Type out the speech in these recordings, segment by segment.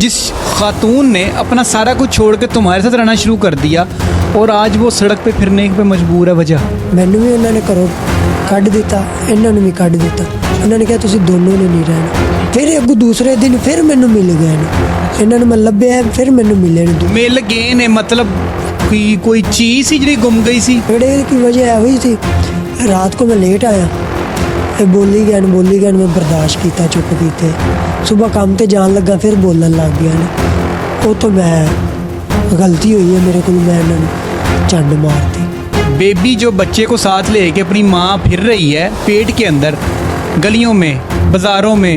जिस खातून ने अपना सारा कुछ छोड़ के तुम्हारे साथ रहना शुरू कर दिया और आज वो सड़क पे फिरने पे मजबूर है, वजह ਮੈਨੂੰ ਵੀ ਉਹਨਾਂ ਨੇ ਘਰੋਂ ਕੱਢ ਦਿੱਤਾ, ਇਹਨਾਂ ਨੂੰ ਵੀ ਕੱਢ ਦਿੱਤਾ। ਉਹਨਾਂ ਨੇ ਕਿਹਾ ਤੁਸੀਂ ਦੋਨੋਂ ਨੇ ਨਹੀਂ ਰਹਿਣਾ। ਫਿਰ ਅੱਗੋਂ ਦੂਸਰੇ ਦਿਨ ਫਿਰ ਮੈਨੂੰ ਮਿਲ ਗਏ ਨੇ, ਇਹਨਾਂ ਨੂੰ ਮੈਂ ਲੱਭਿਆ ਫਿਰ ਮੈਨੂੰ ਮਿਲੇ ਨੇ। मिल गए ने मतलब कोई चीज़ सी जी गुम गई सी। झगड़े की वजह हुई थी, रात को मैं लेट आया, बोली गए मैं बर्दाश्त किया, चुप कीते। सुबह काम ते जान लगा फिर बोलन लग गया ने। वो तो मैं गलती हुई है मेरे को, मैं इन्होंने झंड मारती। बेबी जो बच्चे को साथ लेके अपनी माँ फिर रही है पेट के अंदर, गलियों में, बाज़ारों में,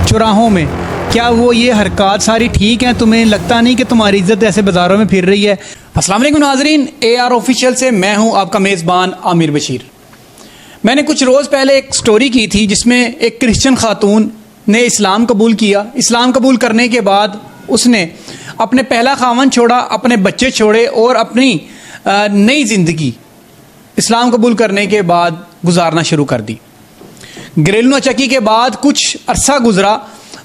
चौराहों में, क्या वो ये हरकत सारी ठीक हैं? तुम्हें लगता नहीं कि तुम्हारी इज्जत ऐसे बाज़ारों में फिर रही है? अस्सलाम वालेकुम नाज़रीन, AR ऑफिशियल से मैं हूँ आपका मेज़बान आमिर बशीर। मैंने कुछ रोज़ पहले एक स्टोरी की थी जिसमें एक क्रिश्चियन खातून ने इस्लाम कबूल किया। इस्लाम कबूल करने के बाद उसने अपने पहला खावन छोड़ा, अपने बच्चे छोड़े और अपनी नई ज़िंदगी इस्लाम कबूल करने के बाद गुजारना शुरू कर दी। घरेलू नौचकी के बाद कुछ अरसा गुजरा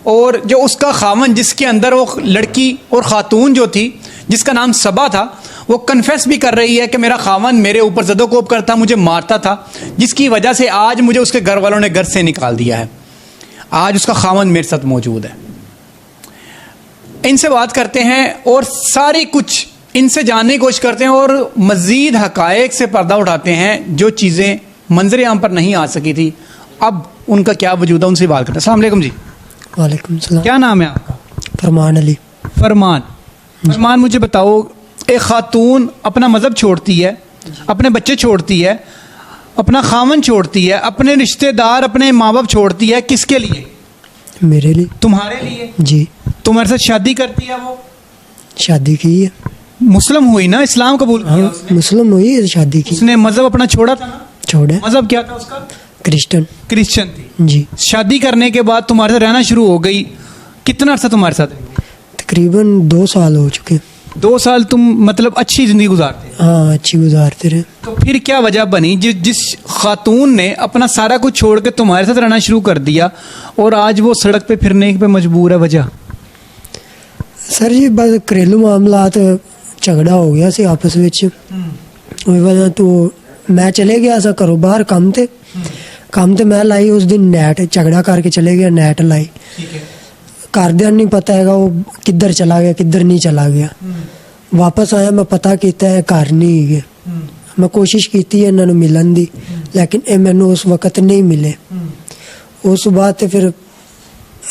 और जो उसका खावन जिसके अंदर वो लड़की और ख़ातून जो थी जिसका नाम सबा था, वो कन्फेस भी कर रही है कि मेरा खावन मेरे ऊपर ज़दोकोब करता, मुझे मारता था, जिसकी वजह से आज मुझे उसके घर वालों ने घर से निकाल दिया है। आज उसका खावन मेरे साथ मौजूद है। इनसे बात करते हैं और सारी कुछ इनसे जानने की कोशिश करते हैं और मज़ीद हक़ाइक़ से पर्दा उठाते हैं, जो चीज़ें मंजर आम पर नहीं आ सकी थी, अब उनका क्या वजूद है, उनसे बात करते हैं। अस्सलाम वालेकुम जी। वालेकुम सलाम। क्या नाम है आपका? फरमान अली। फरमान, मुझे बताओ, एक ख़ातून अपना मज़हब छोड़ती है, अपने बच्चे छोड़ती है, अपना खामन छोड़ती है, अपने रिश्तेदार, अपने माँ बाप छोड़ती है, किसके लिए? मेरे लिए। तुम्हारे लिए? जी। तुम्हारे साथ शादी करती है वो? शादी की है। मुस्लिम हुई ना, इस्लाम कबूल किया हाँ, उसने? मुस्लिम हुई है, शादी की। उसने मज़हब अपना छोड़ा था ना? छोड़ा। मज़हब क्या था उसका? क्रिश्चियन थी। जी। शादी करने के बाद तुम्हारे साथ रहना शुरू हो गई। कितना अर्सा तुम्हारे साथ? तकरीबन 2 साल हो चुके। 2 साल तुम मतलब अच्छी ज़िंदगी गुजारते? हाँ, अच्छी गुजारते रहे। तो फिर क्या वजह बनी जिस खातून ने अपना सारा कुछ छोड़ के तुम्हारे साथ रहना शुरू कर दिया और आज वो सड़क पे फिरने पे मजबूर है, वजह? सर जी बस घरेलू मामलात, झगड़ा हो गया सी आपस में। उस वजह तो मैं चले गया सा घरों बाहर काम ते मैं लाई उस दिन नैट, झगड़ा करके चले गया, नैट लाई। घरदियां नहीं पता है वो किधर चला गया किधर नहीं चला गया। वापस आया, मैं पता किया है घर नहीं है। मैं कोशिश की इन्होंने मिलन दी, लेकिन ये मैनू उस वक्त नहीं मिले। उस बाद फिर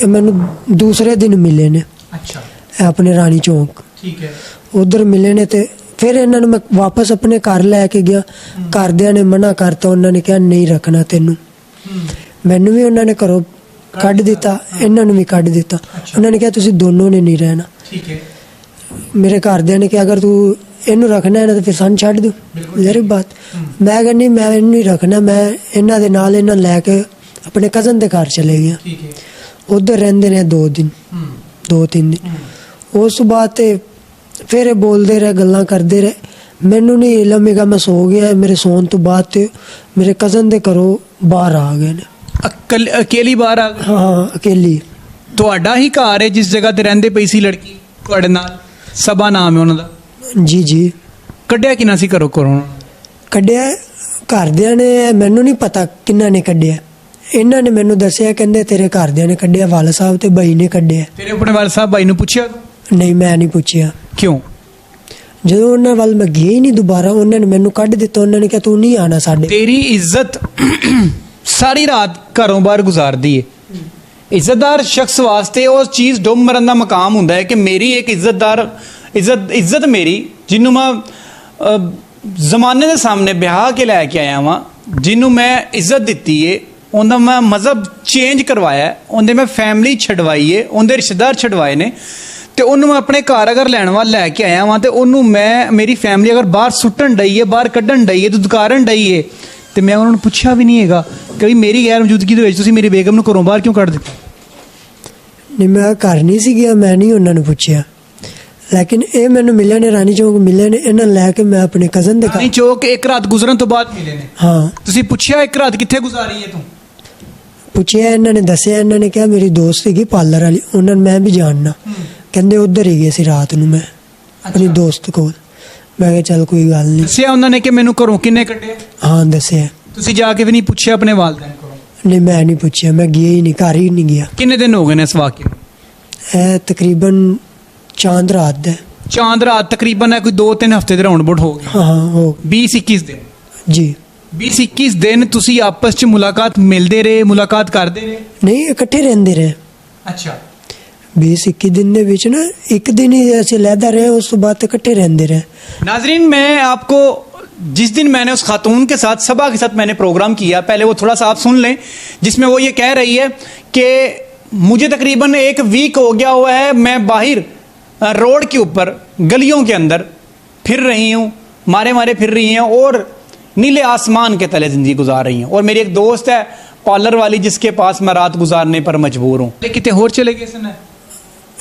मैनू दूसरे दिन मिले ने। अच्छा। अपने रानी चौक ठीक है। उधर मिले ने ते फिर इन्होंने मैं वापस अपने घर लैके गया। घरदियां ने मना करता, उन्होंने कहा नहीं रखना तेनू। मैनू भी उन्होंने घरों ਕੱਢ ਦਿੱਤਾ, ਇਹਨਾਂ ਨੂੰ ਵੀ ਕੱਢ ਦਿੱਤਾ। ਉਹਨਾਂ ਨੇ ਕਿਹਾ ਤੁਸੀਂ ਦੋਨੋਂ ਨੇ ਨਹੀਂ ਰਹਿਣਾ। ठीक है। ਮੇਰੇ ਘਰਦਿਆਂ ਨੇ ਕਿਹਾ ਅਗਰ ਤੂੰ ਇਹਨੂੰ ਰੱਖਣਾ ਹੈ ਨਾ ਤਾਂ ਫਿਰ ਸਾਨੂੰ ਛੱਡ ਦਿਓ। ਜ਼ਰੀ ਬਾਤ। ਮੈਂ ਕਿਹਾ ਨਹੀਂ, ਮੈਂ ਇਹਨੂੰ ਨਹੀਂ ਰੱਖਣਾ। ਮੈਂ ਇਹਨਾਂ ਦੇ ਨਾਲ ਇਹਨਾਂ ਲੈ ਕੇ ਆਪਣੇ ਕਜ਼ਨ ਦੇ ਘਰ ਚਲੇ ਗਿਆ। ठीक है। ਉਧਰ ਰਹਿੰਦੇ ਨੇ 2-3 ਦਿਨ। ਉਸ ਤੋਂ ਬਾਅਦ ਤੇ ਫਿਰ ਇਹ ਬੋਲਦੇ ਰਹੇ, ਗੱਲਾਂ ਕਰਦੇ ਰਹੇ। ਮੈਨੂੰ ਨਹੀਂ ਇਲਮ ਹੈਗਾ, ਮੈਂ ਸੋ ਗਿਆ। ਮੇਰੇ ਸੌਣ ਤੋਂ ਬਾਅਦ ਤੇ ਮੇਰੇ ਕਜ਼ਨ ਦੇ ਘਰੋਂ ਬਾਹਰ ਆ ਗਏ ਨੇ। अकेली बाहर आ गई? हाँ, अकेली। ਤੁਹਾਡਾ ਹੀ ਘਰ ਹੈ ਜਿਸ ਜਗ੍ਹਾ ਤੇ ਰਹਿੰਦੇ ਪਈ ਸੀ ਲੜਕੀ ਤੁਹਾਡੇ ਨਾਲ? ਸਬਾ ਨਾਮ ਹੈ ਉਹਨਾਂ ਦਾ? ਜੀ ਜੀ। ਕੱਢਿਆ ਕਿੰਨਾ ਸੀ ਘਰੋਂ? ਕੱਢਿਆ ਘਰਦਿਆਂ ਨੇ, ਮੈਨੂੰ ਨਹੀਂ ਪਤਾ ਕਿੰਨਾ ਨੇ ਕੱਢਿਆ। ਇਹਨਾਂ ਨੇ ਮੈਨੂੰ ਦੱਸਿਆ, ਕਹਿੰਦੇ ਤੇਰੇ ਘਰਦਿਆਂ ਨੇ ਕੱਢਿਆ, ਵਾਲਾ ਸਾਹਿਬ ਤੇ ਬਾਈ ਨੇ ਕੱਢਿਆ। ਤੇਰੇ ਆਪਣੇ ਵਾਲ ਸਾਹਿਬ ਬਾਈ ਨੂੰ ਪੁੱਛਿਆ? ਨਹੀਂ, ਮੈਂ ਨਹੀਂ ਪੁੱਛਿਆ। ਕਿਉਂ? ਜਦੋਂ ਉਹਨਾਂ ਵੱਲ ਮੈਂ ਗਿਆ ਹੀ ਨਹੀਂ ਦੁਬਾਰਾ, ਉਹਨਾਂ ਨੇ ਮੈਨੂੰ ਕੱਢ ਦਿੱਤਾ। ਉਹਨਾਂ ਨੇ ਕਿਹਾ ਤੂੰ ਨਹੀਂ ਆਣਾ ਸਾਡੇ। ਤੇਰੀ ਇੱਜ਼ਤ ਸਾਰੀ ਰਾਤ ਘਰੋਂ ਬਾਹਰ ਗੁਜ਼ਾਰਦੀ ਹੈ। ਇੱਜ਼ਤਦਾਰ ਸ਼ਖਸ ਵਾਸਤੇ ਉਹ ਚੀਜ਼ ਡੁੱਬ ਮਰਨ ਦਾ ਮਕਾਮ ਹੁੰਦਾ ਹੈ ਕਿ ਮੇਰੀ ਇੱਕ ਇੱਜ਼ਤ ਮੇਰੀ, ਜਿਹਨੂੰ ਮੈਂ ਜ਼ਮਾਨੇ ਦੇ ਸਾਹਮਣੇ ਵਿਆਹ ਕੇ ਲੈ ਕੇ ਆਇਆ ਵਾਂ, ਜਿਹਨੂੰ ਮੈਂ ਇੱਜ਼ਤ ਦਿੱਤੀ ਹੈ, ਉਹਦਾ ਮੈਂ ਮਜ਼ਹਬ ਚੇਂਜ ਕਰਵਾਇਆ, ਉਹਦੇ ਮੈਂ ਫੈਮਿਲੀ ਛਡਵਾਈ ਹੈ, ਉਹਦੇ ਰਿਸ਼ਤੇਦਾਰ ਛਡਵਾਏ ਨੇ, ਤੇ ਉਹਨੂੰ ਮੈਂ ਆਪਣੇ ਘਰ ਅਗਰ ਲੈਣ ਵਾਲ ਲੈ ਕੇ ਆਇਆ ਵਾਂ ਤੇ ਉਹਨੂੰ ਮੈਂ, ਮੇਰੀ ਫੈਮਿਲੀ ਅਗਰ ਬਾਹਰ ਸੁੱਟਣ ਡਈ ਹੈ, ਬਾਹਰ ਕੱਢਣ ਡਈ ਹੈ, ਦੁਦਕਾਰਨ ਡਈ ਹੈ, ਤੇ ਮੈਂ ਉਹਨਾਂ ਨੂੰ ਪੁੱਛਿਆ ਵੀ ਨਹੀਂ ਹੈਗਾ ਕਿ ਮੇਰੀ ਗੈਰ ਮੌਜੂਦਗੀ ਦੇ ਵਿੱਚ ਤੁਸੀਂ ਮੇਰੀ ਬੇਗਮ ਨੂੰ ਘਰੋਂ ਬਾਹਰ ਕਿਉਂ ਕੱਢ ਦਿੱਤਾ? ਨਹੀਂ, ਮੈਂ ਘਰ ਨਹੀਂ ਸੀ ਗਿਆ, ਮੈਂ ਨਹੀਂ ਉਹਨਾਂ ਨੂੰ ਪੁੱਛਿਆ। ਲੇਕਿਨ ਇਹ ਮੈਨੂੰ ਮਿਲੇ ਨੇ, ਰਾਣੀ ਚੌਕ ਮਿਲੇ ਨੇ। ਇਹਨਾਂ ਲੈ ਕੇ ਮੈਂ ਆਪਣੇ ਕਜ਼ਨ ਦੇ ਘਰ। ਰਾਣੀ ਚੌਕ ਇੱਕ ਰਾਤ ਗੁਜ਼ਰਨ ਤੋਂ ਬਾਅਦ ਮਿਲੇ ਨੇ? ਹਾਂ। ਤੁਸੀਂ ਪੁੱਛਿਆ ਇੱਕ ਰਾਤ ਕਿੱਥੇ ਗੁਜ਼ਾਰੀ ਹੈ ਤੂੰ? ਪੁੱਛਿਆ, ਇਹਨਾਂ ਨੇ ਦੱਸਿਆ, ਇਹਨਾਂ ਨੇ ਕਿਹਾ ਮੇਰੀ ਦੋਸਤ ਸੀਗੀ ਪਾਰਲਰ ਵਾਲੀ, ਉਹਨਾਂ ਨੂੰ ਮੈਂ ਵੀ ਜਾਣਨਾ। ਕਹਿੰਦੇ ਉੱਧਰ ਹੀ ਗਏ ਸੀ ਰਾਤ ਨੂੰ ਮੈਂ ਆਪਣੀ ਦੋਸਤ ਕੋਲ। ਮੈਂ ਕਿਹਾ ਚੱਲ ਕੋਈ ਗੱਲ ਨਹੀਂ। ਦੱਸਿਆ ਉਹਨਾਂ ਨੇ ਕਿ ਮੈਨੂੰ ਘਰੋਂ ਕਿੰਨੇ ਕੱਢਿਆ? ਹਾਂ ਦੱਸਿਆ। ਤੁਸੀਂ ਜਾ ਕੇ ਵੀ ਨਹੀਂ ਪੁੱਛਿਆ ਆਪਣੇ ਵਾਲਿदैन ਕੋਲੋਂ? ਨਹੀਂ ਮੈਂ ਨਹੀਂ ਪੁੱਛਿਆ, ਮੈਂ ਗਿਆ ਹੀ ਨਹੀਂ, ਘਰ ਹੀ ਨਹੀਂ ਗਿਆ। ਕਿੰਨੇ ਦਿਨ ਹੋ ਗਏ ਨੇ ਇਸ ਵਾਕਿਏ ਨੂੰ? ਇਹ ਤਕਰੀਬਨ ਚਾਂਦ ਰਾਤ ਦਾ। ਚਾਂਦ ਰਾਤ ਤਕਰੀਬਨ ਹੈ ਕੋਈ 2-3 ਹਫ਼ਤੇ ਦੇ ਰਾਉਂਡ ਬੋਟ ਹੋ ਗਏ। ਹਾਂ ਹੋ 20-21 ਦਿਨ। ਜੀ। 20-21 ਦਿਨ ਤੁਸੀਂ ਆਪਸ 'ਚ ਮੁਲਾਕਾਤ ਮਿਲਦੇ ਰਹੇ, ਮੁਲਾਕਾਤ ਕਰਦੇ ਰਹੇ? ਨਹੀਂ ਇਕੱਠੇ ਰਹਿੰਦੇ ਰਹੇ। ਅੱਛਾ। 20-21 दिन ਦੇ ਵਿੱਚ ਨਾ ਇੱਕ ਦਿਨ ਹੀ ऐसे लहदा रहे, उस तो बाद इकट्ठे रहते रहे। नाजरीन, मैं आपको जिस दिन मैंने उस खातून के साथ सबा के साथ मैंने प्रोग्राम किया, पहले वो थोड़ा सा आप सुन लें, जिसमें वो ये कह रही है कि मुझे तकरीबन 1 वीक हो गया हुआ है, मैं बाहर रोड के ऊपर गलियों के अंदर फिर रही हूँ, मारे फिर रही हैं और नीले आसमान के तले ज़िंदगी गुजार रही हैं। और मेरी एक दोस्त है पार्लर वाली जिसके पास मैं रात गुजारने पर मजबूर हूँ। कितने होर चले गए इसने?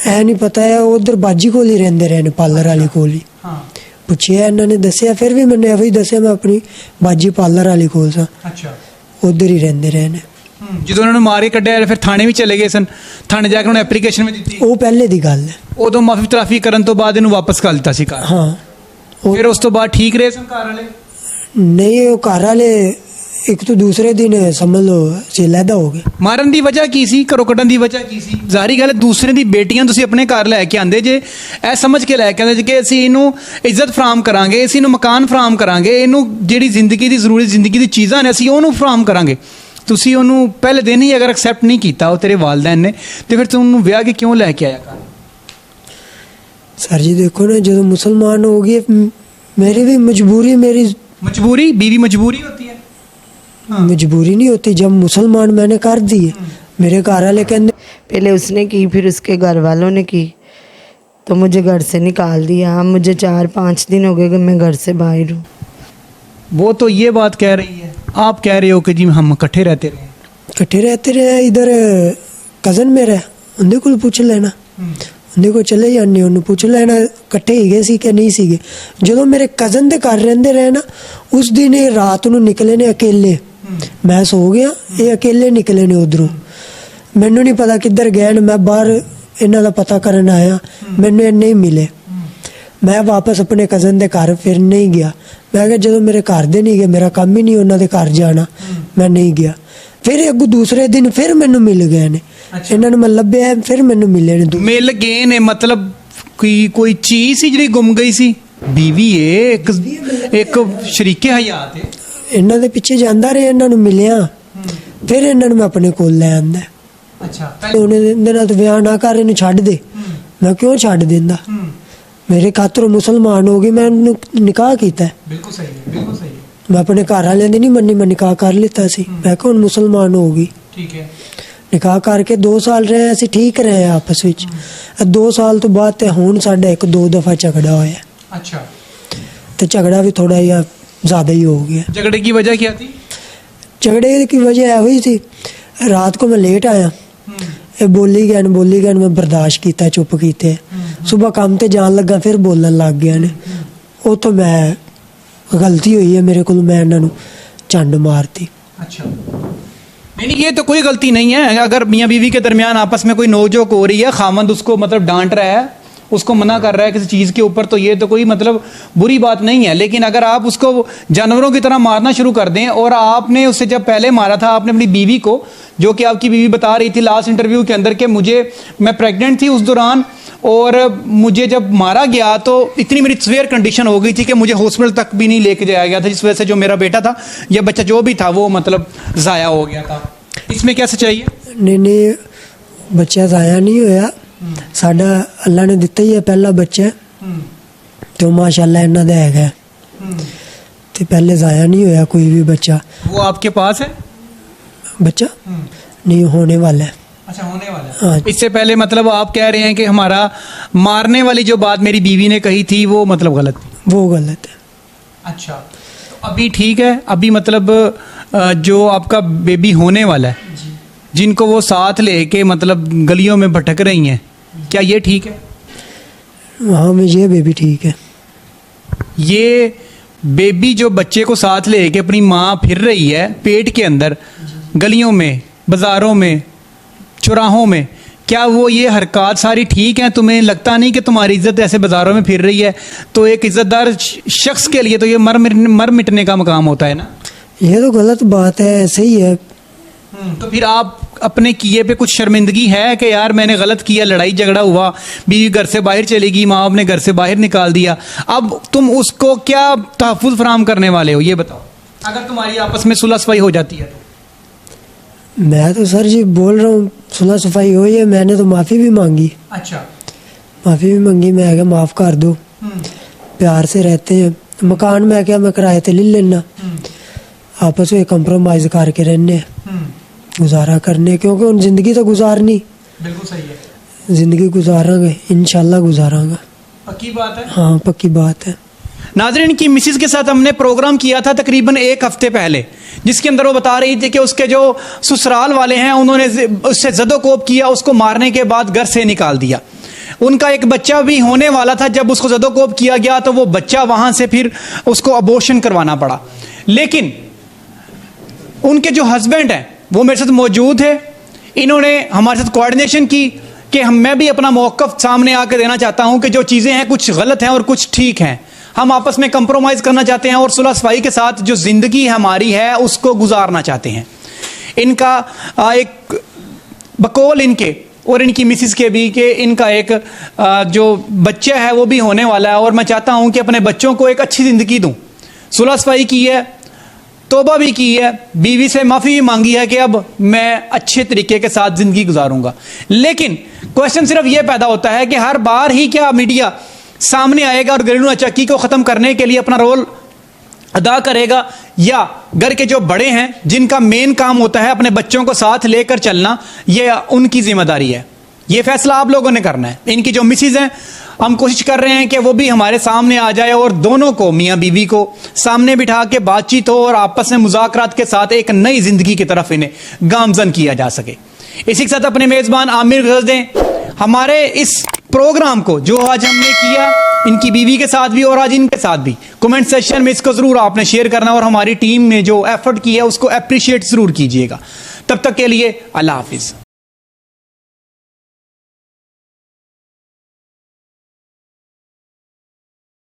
ਐ ਨਹੀਂ ਪਤਾ ਹੈ, ਉਧਰ ਬਾਜੀ ਕੋਲ ਹੀ ਰਹਿੰਦੇ ਰਹੇ ਨੇ, ਪਾਰਲਰ ਵਾਲੀ ਕੋਲ ਹੀ। ਹਾਂ। ਪੁੱਛਿਆ ਇਹਨਾਂ ਨੇ ਦੱਸਿਆ, ਫਿਰ ਵੀ ਮੈਨੂੰ ਇਹੋ ਹੀ ਦੱਸਿਆ ਮੈਂ ਆਪਣੀ ਬਾਜੀ ਪਾਰਲਰ ਵਾਲੀ ਕੋਲ ਸਾਂ। ਅੱਛਾ। ਉਧਰ ਹੀ ਰਹਿੰਦੇ ਰਹੇ ਨੇ। ਜਦੋਂ ਉਹਨਾਂ ਨੂੰ ਮਾਰ ਕੇ ਕੱਢਿਆ ਫਿਰ ਥਾਣੇ ਵੀ ਚਲੇ ਗਏ ਸਨ, ਥਾਣੇ ਜਾ ਕੇ ਉਹਨੇ ਐਪਲੀਕੇਸ਼ਨ ਵੀ ਦਿੱਤੀ? ਉਹ ਪਹਿਲੇ ਦੀ ਗੱਲ ਹੈ। ਉਦੋਂ ਮਾਫੀ ਤਲਾਫੀ ਕਰਨ ਤੋਂ ਬਾਅਦ ਇਹਨੂੰ ਵਾਪਸ ਕਰ ਦਿੱਤਾ ਸੀ ਘਰ? ਹਾਂ। ਫਿਰ ਉਸ ਤੋਂ ਬਾਅਦ ਠੀਕ ਰਹੇ ਸਨ ਘਰ ਵਾਲੇ? ਨਹੀਂ, ਉਹ ਘਰ ਵਾਲੇ ਇੱਕ ਤੋਂ ਦੂਸਰੇ ਦਿਨ ਸਮਝ ਲਓ ਲਹਿਦਾ ਹੋ ਗਏ। ਮਾਰਨ ਦੀ ਵਜ੍ਹਾ ਕੀ ਸੀ? ਘਰੋਂ ਕੱਢਣ ਦੀ ਵਜ੍ਹਾ ਕੀ ਸੀ? ਜ਼ਾਹਰੀ ਗੱਲ ਹੈ, ਦੂਸਰੇ ਦੀ ਬੇਟੀਆਂ ਤੁਸੀਂ ਆਪਣੇ ਘਰ ਲੈ ਕੇ ਆਂਦੇ ਜੇ, ਇਹ ਸਮਝ ਕੇ ਲੈ ਕੇ ਆਂਦੇ ਜੇ ਕਿ ਅਸੀਂ ਇਹਨੂੰ ਇੱਜ਼ਤ ਫਰਾਹਮ ਕਰਾਂਗੇ, ਅਸੀਂ ਇਹਨੂੰ ਮਕਾਨ ਫਰਾਹਮ ਕਰਾਂਗੇ, ਇਹਨੂੰ ਜਿਹੜੀ ਜ਼ਿੰਦਗੀ ਦੀ ਜ਼ਰੂਰੀ ਜ਼ਿੰਦਗੀ ਦੀ ਚੀਜ਼ਾਂ ਨੇ ਅਸੀਂ ਉਹਨੂੰ ਫਰਾਹਮ ਕਰਾਂਗੇ। ਤੁਸੀਂ ਉਹਨੂੰ ਪਹਿਲੇ ਦਿਨ ਹੀ ਅਗਰ ਐਕਸੈਪਟ ਨਹੀਂ ਕੀਤਾ ਉਹ ਤੇਰੇ ਵਾਲਿदैन ਨੇ, ਤੇ ਫਿਰ ਤੂੰ ਉਹਨੂੰ ਵਿਆਹ ਕੇ ਕਿਉਂ ਲੈ ਕੇ ਆਇਆ ਘਰ? ਸਰ ਜੀ ਦੇਖੋ ਨਾ, ਜਦੋਂ ਮੁਸਲਮਾਨ ਹੋ ਗਏ, ਮੇਰੀ ਵੀ ਮਜਬੂਰੀ, ਮੇਰੀ मजबूरी, बीवी मजबूरी होती है। मजबूरी नहीं होती, जब मुसलमान मैंने कर दिए, मेरे घर वाले कहते पहले उसने की, फिर उसके घर वालों ने की, तो मुझे घर से निकाल दिया। अब मुझे 4-5 दिन हो गए कि मैं घर से बाहर हूँ। वो तो ये बात कह रही है, आप कह रहे हो कि जी हम इकट्ठे रहते रहे। इकट्ठे रहते रहे। इधर कज़न मेरा उन्हें को पूछ लेना, ਉਹਦੇ ਕੋਲ ਚਲੇ ਜਾਂਦੇ, ਉਹਨੂੰ ਪੁੱਛ ਲੈਣਾ ਇਕੱਠੇ ਹੀ ਗਏ ਸੀ ਕਿ ਨਹੀਂ ਸੀਗੇ। ਜਦੋਂ ਮੇਰੇ ਕਜ਼ਨ ਦੇ ਘਰ ਰਹਿੰਦੇ ਰਹੇ ਨਾ, ਉਸ ਦਿਨ ਇਹ ਰਾਤ ਨੂੰ ਨਿਕਲੇ ਨੇ ਅਕੇਲੇ। ਮੈਂ ਸੋ ਗਿਆ, ਇਹ ਅਕੇਲੇ ਨਿਕਲੇ ਨੇ ਉਧਰੋਂ। ਮੈਨੂੰ ਨਹੀਂ ਪਤਾ ਕਿੱਧਰ ਗਏ ਨੇ। ਮੈਂ ਬਾਹਰ ਇਹਨਾਂ ਦਾ ਪਤਾ ਕਰਨ ਆਇਆ, ਮੈਨੂੰ ਇਹ ਨਹੀਂ ਮਿਲੇ। ਮੈਂ ਵਾਪਸ ਆਪਣੇ ਕਜ਼ਨ ਦੇ ਘਰ ਫਿਰ ਨਹੀਂ ਗਿਆ। ਮੈਂ ਕਿਹਾ ਜਦੋਂ ਮੇਰੇ ਘਰ ਦੇ ਨਹੀਂ ਗਏ, ਮੇਰਾ ਕੰਮ ਹੀ ਨਹੀਂ ਉਹਨਾਂ ਦੇ ਘਰ ਜਾਣਾ, ਮੈਂ ਨਹੀਂ ਗਿਆ। ਫਿਰ ਅੱਗੋਂ ਦੂਸਰੇ ਦਿਨ ਫਿਰ ਮੈਨੂੰ ਮਿਲ ਗਏ ਨੇ, ਇਹਨਾਂ ਨੂੰ ਮੈਂ ਲੱਭਿਆ, ਫਿਰ ਮੈਨੂੰ ਮਿਲੇ ਨੇ। ਮਿਲ ਗਏ ਨੇ ਮਤਲਬ ਕੋਈ ਚੀਜ਼ ਸੀ ਜਿਹੜੀ ਗੁੰਮ ਗਈ ਸੀ? ਬੀਵੀ ਏ, ਇੱਕ ਸ਼ਰੀਕੇ ਹਯਾਤ ਏ। ਇਹਨਾਂ ਦੇ ਪਿੱਛੇ ਜਾਂਦਾ ਰਿਹਾ, ਇਹਨਾਂ ਨੂੰ ਮਿਲਿਆ, ਫਿਰ ਇਹਨਾਂ ਨੂੰ ਮੈਂ ਆਪਣੇ ਕੋਲ ਲੈ ਆਂਦਾ। ਅੱਛਾ। ਉਹਨੇ ਇਹਦੇ ਨਾਲ ਤਾਂ ਵਿਆਹ ਨਾ ਕਰ, ਇਹਨੂੰ ਛੱਡ ਦੇ। ਮੈਂ ਕਿਉਂ ਛੱਡ ਦਿੰਦਾ? ਮੇਰੇ ਖਾਤਰ ਮੁਸਲਮਾਨ ਹੋ ਗਈ, ਮੈਂ ਉਹਨੂੰ ਨਿਕਾਹ ਕੀਤਾ। ਬਿਲਕੁਲ ਸਹੀ ਹੈ, ਬਿਲਕੁਲ ਸਹੀ ਹੈ। ਮੈਂ ਆਪਣੇ ਘਰ ਵਾਲਿਆਂ ਦੀ ਨਹੀਂ ਮੰਨੀ, ਮੈਂ ਨਿਕਾਹ ਕਰ ਲਿੱਤਾ ਸੀ। ਮੈਂ ਕਿਹਾ ਹੁਣ ਮੁਸਲਮਾਨ ਹੋ ਗਈ। ਠੀਕ ਹੈ। ਨਿਕਾਹ ਕਰਕੇ 2 ਸਾਲ ਰਹੇ, ਅਸੀਂ ਠੀਕ ਰਹੇ ਆਪਸ ਵਿੱਚ। 2 ਸਾਲ ਤੋਂ ਬਾਅਦ ਤੇ ਹੁਣ ਸਾਡਾ 1-2 ਦਫਾ ਝਗੜਾ ਹੋਇਆ। अच्छा। तो झगड़ा भी थोड़ा या ज़्यादा ही हो गया। झगड़े की वजह क्या थी? झगड़े की वजह यह हुई थी, रात को मैं लेट आया, ये बोली गए मैं बर्दाश्त किया, चुप कीते। सुबह काम ते जान लगा, फिर बोलन लग गया ने। वो तो मैं गलती हुई है मेरे को, मैं इन्होंने झंड मारती। अच्छा। नहीं, ये तो कोई गलती नहीं है। अगर मियाँ बीवी के दरमियान आपस में कोई नोकझोंक हो रही है, खामद उसको मतलब डांट रहा है, उसको मना कर रहा है किसी चीज़ के ऊपर, तो ये तो कोई मतलब बुरी बात नहीं है। लेकिन अगर आप उसको जानवरों की तरह मारना शुरू कर दें, और आपने उससे जब पहले मारा था आपने अपनी बीवी को, जो कि आपकी बीवी बता रही थी लास्ट इंटरव्यू के अंदर कि मैं प्रेग्नेंट थी उस दौरान, और मुझे जब मारा गया तो इतनी मेरी सीवियर कंडीशन हो गई थी कि मुझे हॉस्पिटल तक भी नहीं लेके जाया गया था, जिस वजह से जो मेरा बेटा था या बच्चा जो भी था वो मतलब ज़ाया हो गया था। इसमें क्या सच्चाई है? नहीं, बच्चा ज़ाया नहीं होया, साडा अल्लाह ने दिता ही है पहला बच्चा, तो माशाल्लाह इन्हां दा हैगा, ते पहले ज़ाया नहीं होया कोई भी बच्चा। वो आपके पास है बच्चा? नहीं, होने वाला है। अच्छा, होने वाला है। हाँ। इससे पहले मतलब आप कह रहे हैं कि हमारा मारने वाली जो बात मेरी बीवी ने कही थी वो मतलब गलत थी? वो गलत है। अच्छा, तो अभी ठीक है? अभी मतलब जो आपका बेबी होने वाला है, जिनको वो साथ लेके मतलब गलियों में भटक रही हैं, क्या ये ठीक है? हाँ, मैं ये बेबी ठीक है। ये बेबी जो बच्चे को साथ लेके अपनी माँ फिर रही है पेट के अंदर गलियों में, बाज़ारों में, चौराहों में, क्या वो ये हरकत सारी ठीक हैं? तुम्हें लगता नहीं कि तुम्हारी इज्जत ऐसे बाज़ारों में फिर रही है? तो एक इज़्ज़तदार शख्स के लिए तो ये मर मिटने का मकाम होता है ना। ये तो गलत बात है, ऐसे ही है। तो फिर आप अपने किए पे कुछ शर्मिंदगी है कि यार मैंने गलत किया, लड़ाई झगड़ा हुआ, बीवी घर से बाहर चली गई, माँ बाप ने घर से बाहर निकाल दिया, अब तुम उसको क्या तहफ़्फ़ुज़ फराहम करने वाले हो? ये बताओ, अगर तुम्हारी आपस में सुलह सफाई हो जाती है तो। मैं तो सर जी बोल रहा हूँ सुलह सफाई हुई है, मैंने तो माफ़ी भी मांगी, अच्छा। माफ़ी भी मांगी, मैं क्या माफ़ कर दो, प्यार से रहते हैं, मकान में क्या मैं किराए पे ले लेना, आपस में कंप्रोमाइज़ करके रहने, गुजारा करने, क्योंकि उन ज़िंदगी तो गुजारनी, बिल्कुल सही है, ज़िंदगी गुजारांगे, इंशाल्लाह गुजारांगा। पक्की बात है। हाँ पक्की बात है। नाज़रीन, की मिसिस के साथ हमने प्रोग्राम किया था तकरीबन 1 हफ्ते पहले, जिसके अंदर वो बता रही थी कि उसके जो ससुराल वाले हैं उन्होंने उससे ज़दोकोब किया, उसको मारने के बाद घर से निकाल दिया। उनका एक बच्चा भी होने वाला था, जब उसको ज़दोकोब किया गया तो वो बच्चा वहाँ से फिर उसको अबॉर्शन करवाना पड़ा। लेकिन उनके जो हस्बैंड हैं वो मेरे साथ मौजूद है, इन्होंने हमारे साथ कोऑर्डिनेशन की कि मैं भी अपना मौक़िफ़ सामने आकर देना चाहता हूँ कि जो चीज़ें हैं कुछ गलत हैं और कुछ ठीक हैं, हम आपस में कंप्रोमाइज़ करना चाहते हैं और सुलह सफाई के साथ जो ज़िंदगी हमारी है उसको गुजारना चाहते हैं। इनका एक बकौल इनके और इनकी मिसिस के भी कि इनका एक जो बच्चा है वो भी होने वाला है, और मैं चाहता हूँ कि अपने बच्चों को एक अच्छी ज़िंदगी दूँ। सुलह सफाई की है, तौबा भी की है, बीवी से माफ़ी भी मांगी है कि अब मैं अच्छे तरीके के साथ ज़िंदगी गुजारूंगा। लेकिन क्वेश्चन सिर्फ ये पैदा होता है कि हर बार ही क्या मीडिया सामने आएगा और घरेलू नचाकी को ख़त्म करने के लिए अपना रोल अदा करेगा, या घर के जो बड़े हैं जिनका मेन काम होता है अपने बच्चों को साथ लेकर चलना, ये उनकी जिम्मेदारी है। ये फैसला आप लोगों ने करना है। इनकी जो मिसिज हैं, हम कोशिश कर रहे हैं कि वो भी हमारे सामने आ जाए और दोनों को, मियाँ बीवी को सामने बिठा के बातचीत हो और आपस में मुज़ाकरात के साथ एक नई ज़िंदगी की तरफ इन्हें गामज़न किया जा सके। इसी के साथ अपने मेज़बान आमिर गज़ दें हमारे इस प्रोग्राम को जो आज हमने किया, इनकी बीवी के साथ भी और आज इनके साथ भी, कमेंट सेक्शन में इसको ज़रूर आपने शेयर करना और हमारी टीम ने जो एफर्ट की है उसको अप्रिशिएट ज़रूर कीजिएगा। तब तक के लिए अल्लाह हाफिज़।